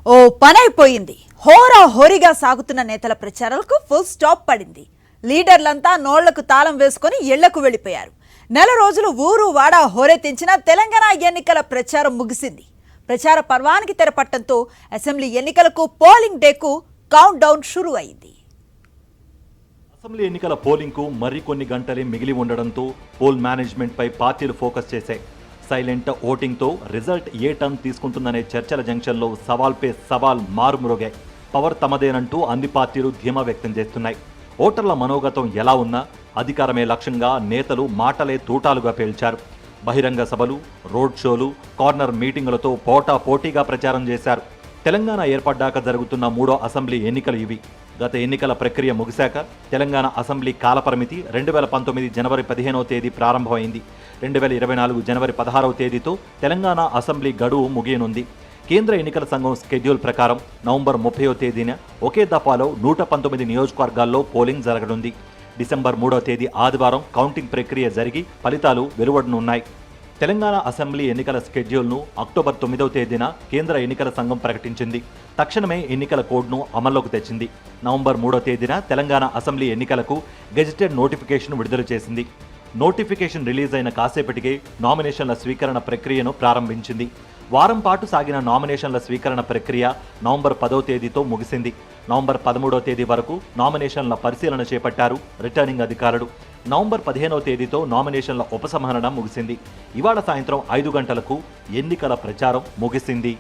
ఓ పనైపోయింది. హోరాహోరీగా సాగుతున్న నేతల ప్రచారాలకు ఫుల్ స్టాప్ పడింది. లీడర్లంతా నోళ్లకు తాళం వేసుకుని ఇళ్లకు వెళ్లిపోయారు. నెల రోజులు ఊరు వాడా హోరెత్తించిన తెలంగాణ ఎన్నికల ప్రచారం ముగిసింది. ప్రచార పర్వానికి తెరపట్టడంతో అసెంబ్లీ ఎన్నికలకు పోలింగ్ డేకు కౌంట్ డౌన్ షురూ అయింది. అసెంబ్లీ ఎన్నికల పోలింగ్ కు మరికొన్ని గంటలే మిగిలి ఉండడంతో పోల్ మేనేజ్మెంట్ పై పార్టీలు ఫోకస్ చేశాయి. సైలెంట్ ఓటింగ్ తో రిజల్ట్ ఏ టర్న్ తీసుకుంటుందనే చర్చల జంక్షన్లో సవాల్ పే సవాల్ మారుమ్రోగాయి. పవర్ తమదేనంటూ అన్ని పార్టీలు ధీమా వ్యక్తం చేస్తున్నాయి. ఓటర్ల మనోగతం ఎలా ఉన్నా అధికారమే లక్ష్యంగా నేతలు మాటలే తూటాలుగా పేల్చారు. బహిరంగ సభలు, రోడ్ షోలు, కార్నర్ మీటింగులతో పోటాపోటీగా ప్రచారం చేశారు. తెలంగాణ ఏర్పడ్డాక జరుగుతున్న 3వ అసెంబ్లీ ఎన్నికలు ఇవి. గత ఎన్నికల ప్రక్రియ ముగిశాక తెలంగాణ అసెంబ్లీ కాలపరిమితి 2019 జనవరి 15వ తేదీ ప్రారంభమైంది. 2024 జనవరి 16వ తేదీతో తెలంగాణ అసెంబ్లీ గడువు ముగియనుంది. కేంద్ర ఎన్నికల సంఘం స్కెడ్యూల్ ప్రకారం నవంబర్ 30వ తేదీన ఒకే దఫాలో 119 నియోజకవర్గాల్లో పోలింగ్ జరగనుంది. డిసెంబర్ 3వ తేదీ ఆదివారం కౌంటింగ్ ప్రక్రియ జరిగి ఫలితాలు వెలువడనున్నాయి. తెలంగాణ అసెంబ్లీ ఎన్నికల స్కెడ్యూల్ను అక్టోబర్ 9వ తేదీన కేంద్ర ఎన్నికల సంఘం ప్రకటించింది. తక్షణమే ఎన్నికల కోడ్ను అమల్లోకి తెచ్చింది. నవంబర్ 3వ తేదీన తెలంగాణ అసెంబ్లీ ఎన్నికలకు గెజిటెడ్ నోటిఫికేషన్ విడుదల చేసింది. నోటిఫికేషన్ రిలీజ్ అయిన కాసేపటికే నామినేషన్ల స్వీకరణ ప్రక్రియను ప్రారంభించింది. వారం పాటు సాగిన నామినేషన్ల స్వీకరణ ప్రక్రియ నవంబర్ 10వ తేదీతో ముగిసింది. నవంబర్ 13వ తేదీ వరకు నామినేషన్ల పరిశీలన చేపట్టారు రిటర్నింగ్ అధికారులు. నవంబర్ 15వ తేదీతో నామినేషన్ల ఉపసంహరణ ముగిసింది. ఇవాళ సాయంత్రం 5 గంటలకు ఎన్నికల ప్రచారం ముగిసింది.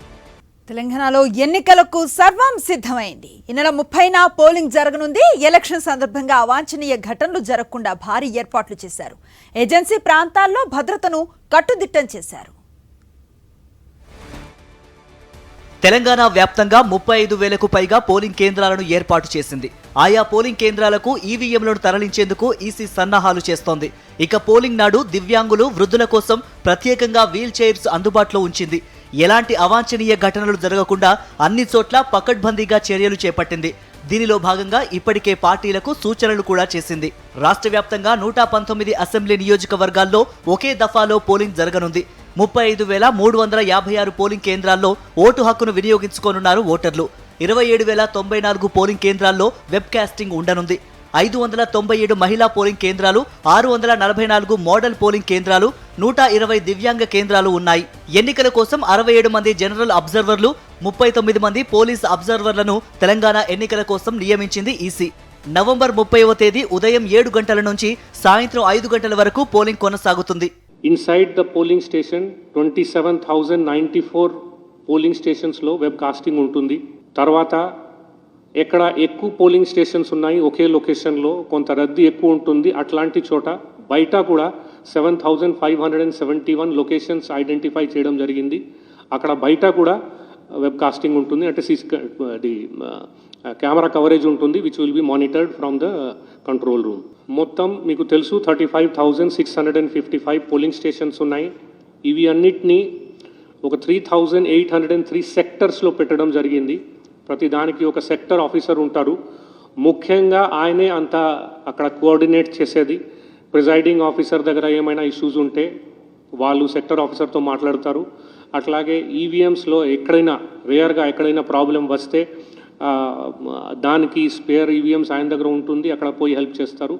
తెలంగాణలో ఎన్నికలకు సర్వం సిద్ధమైంది. ఈ నెల 30న పోలింగ్ జరగనుంది. ఎలక్షన్ సందర్భంగా అవాంఛనీయ ఘటనలు జరగకుండా భారీ ఏర్పాట్లు చేశారు. ఏజెన్సీ ప్రాంతాల్లో భద్రతను కట్టుదిట్టం చేశారు. తెలంగాణ వ్యాప్తంగా 35,000కు పైగా పోలింగ్ కేంద్రాలను ఏర్పాటు చేసింది. ఆయా పోలింగ్ కేంద్రాలకు ఈవీఎంలను తరలించేందుకు ఈసీ సన్నాహాలు చేస్తోంది. ఇక పోలింగ్ నాడు దివ్యాంగులు, వృద్ధుల కోసం ప్రత్యేకంగా వీల్ చైర్స్ అందుబాటులో ఉంచింది. ఎలాంటి అవాంఛనీయ ఘటనలు జరగకుండా అన్ని చోట్ల పకడ్బందీగా చర్యలు చేపట్టింది. దీనిలో భాగంగా ఇప్పటికే పార్టీలకు సూచనలు కూడా చేసింది. రాష్ట్ర వ్యాప్తంగా 119 అసెంబ్లీ నియోజకవర్గాల్లో ఒకే దఫాలో పోలింగ్ జరగనుంది. 35,356 పోలింగ్ కేంద్రాల్లో ఓటు హక్కును వినియోగించుకోనున్నారు ఓటర్లు. 27,094 పోలింగ్ కేంద్రాల్లో వెబ్ కాస్టింగ్ ఉండనుంది. 597 మహిళా పోలింగ్ కేంద్రాలు, 644 మోడల్ పోలింగ్ కేంద్రాలు, 120 దివ్యాంగ కేంద్రాలు ఉన్నాయి. ఎన్నికల కోసం 67 మంది జనరల్ అబ్జర్వర్లు, 39 మంది పోలీస్ అబ్జర్వర్లను తెలంగాణ ఎన్నికల కోసం నియమించింది ఈసీ. నవంబర్ 30వ తేదీ ఉదయం 7 గంటల నుంచి సాయంత్రం 5 గంటల వరకు పోలింగ్ కొనసాగుతుంది. Inside the polling station 27,094 polling స్టేషన్స్లో వెబ్ కాస్టింగ్ ఉంటుంది. తర్వాత ఎక్కడ ఎక్కువ పోలింగ్ స్టేషన్స్ ఉన్నాయి ఒకే లొకేషన్లో కొంత రద్దీ ఎక్కువ ఉంటుంది అట్లాంటి చోట బయట కూడా 7,571 లొకేషన్స్ ఐడెంటిఫై చేయడం జరిగింది. అక్కడ బయట కూడా వెబ్ కాస్టింగ్ ఉంటుంది. అంటే కెమెరా కవరేజ్ ఉంటుంది which will be monitored from the control room. మొత్తం మీకు తెలుసు 35,655 పోలింగ్ స్టేషన్స్ ఉన్నాయి. ఇవి అన్నిటినీ ఒక 3,803 సెక్టర్స్లో పెట్టడం జరిగింది. ప్రతి దానికి ఒక సెక్టర్ ఆఫీసర్ ఉంటారు. ముఖ్యంగా ఆయనే అంతా అక్కడ కోఆర్డినేట్ చేసేది. ప్రిజైడింగ్ ఆఫీసర్ దగ్గర ఏమైనా ఇష్యూస్ ఉంటే వాళ్ళు సెక్టర్ ఆఫీసర్తో మాట్లాడతారు. అట్లాగే ఈవీఎంస్లో ఎక్కడైనా రేర్గా ఎక్కడైనా ప్రాబ్లం వస్తే దానికి స్పేర్ ఈవీఎంస్ ఆయన దగ్గర ఉంటుంది, అక్కడ పోయి హెల్ప్ చేస్తారు.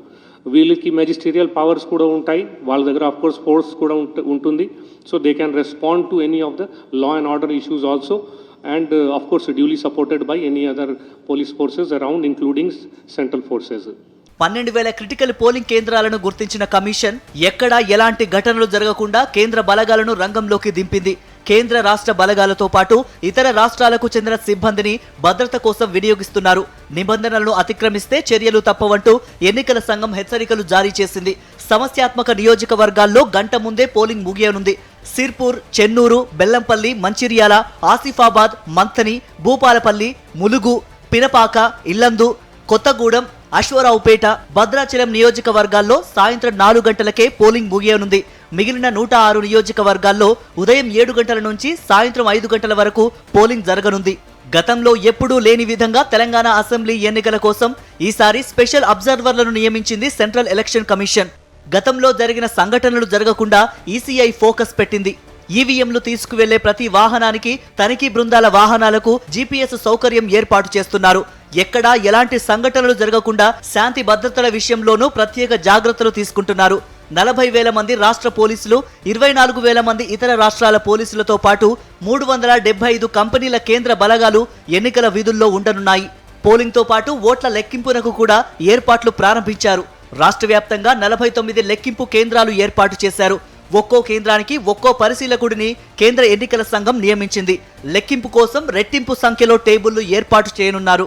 వీళ్ళకి మెజిస్టీరియల్ పవర్స్ కూడా ఉంటాయి, వాళ్ళ దగ్గర ఆఫ్ కోర్స్ ఫోర్స్ కూడా ఉంటుంది. So they can respond to any of the law and order issues also and of course duly supported by any other police forces around including central forces. 12,000 critical polling కేంద్రాలను గుర్తించిన commission ఎక్కడా ఎలాంటి ఘటనలు జరగకుండా కేంద్ర బలగాలను రంగంలోకి దింపింది. కేంద్ర రాష్ట్ర బలగాలతో పాటు ఇతర రాష్ట్రాలకు చెందిన సిబ్బందిని భద్రత కోసం వినియోగిస్తున్నారు. నిబంధనలను అతిక్రమిస్తే చర్యలు తప్పవంటూ ఎన్నికల సంఘం హెచ్చరికలు జారీ చేసింది. సమస్యాత్మక నియోజకవర్గాల్లో గంట ముందే పోలింగ్ ముగియనుంది. సిర్పూర్, చెన్నూరు, బెల్లంపల్లి, మంచిర్యాల, ఆసిఫాబాద్, మంథని, భూపాలపల్లి, ములుగు, పినపాక, ఇల్లందు, కొత్తగూడెం, అశ్వరావుపేట, భద్రాచలం నియోజకవర్గాల్లో సాయంత్రం 4 గంటలకే పోలింగ్ ముగియనుంది. మిగిలిన 106 నియోజకవర్గాల్లో ఉదయం 7 గంటల నుంచి సాయంత్రం 5 గంటల వరకు పోలింగ్ జరగనుంది. గతంలో ఎప్పుడూ లేని విధంగా తెలంగాణ అసెంబ్లీ ఎన్నికల కోసం ఈసారి స్పెషల్ అబ్జర్వర్లను నియమించింది సెంట్రల్ ఎలక్షన్ కమిషన్. గతంలో జరిగిన సంఘటనలు జరగకుండా ఈసీఐ ఫోకస్ పెట్టింది. ఈవీఎంలు తీసుకువెళ్లే ప్రతి వాహనానికి తనిఖీ బృందాల వాహనాలకు జీపీఎస్ సౌకర్యం ఏర్పాటు చేస్తున్నారు. ఎక్కడా ఎలాంటి సంఘటనలు జరగకుండా శాంతి భద్రతల విషయంలోనూ ప్రత్యేక జాగ్రత్తలు తీసుకుంటున్నారు. 40,000 మంది రాష్ట్ర పోలీసులు, 24,000 మంది ఇతర రాష్ట్రాల పోలీసులతో పాటు 375 కంపెనీల కేంద్ర బలగాలు ఎన్నికల విధుల్లో ఉండనున్నాయి. పోలింగ్తో పాటు ఓట్ల లెక్కింపునకు కూడా ఏర్పాట్లు ప్రారంభించారు. రాష్ట్ర వ్యాప్తంగా 49 లెక్కింపు కేంద్రాలు ఏర్పాటు చేశారు. ఒక్కో కేంద్రానికి ఒక్కో పరిశీలకుడిని కేంద్ర ఎన్నికల సంఘం నియమించింది. లెక్కింపు కోసం రెట్టింపు సంఖ్యలో టేబుళ్లు ఏర్పాటు చేయనున్నారు.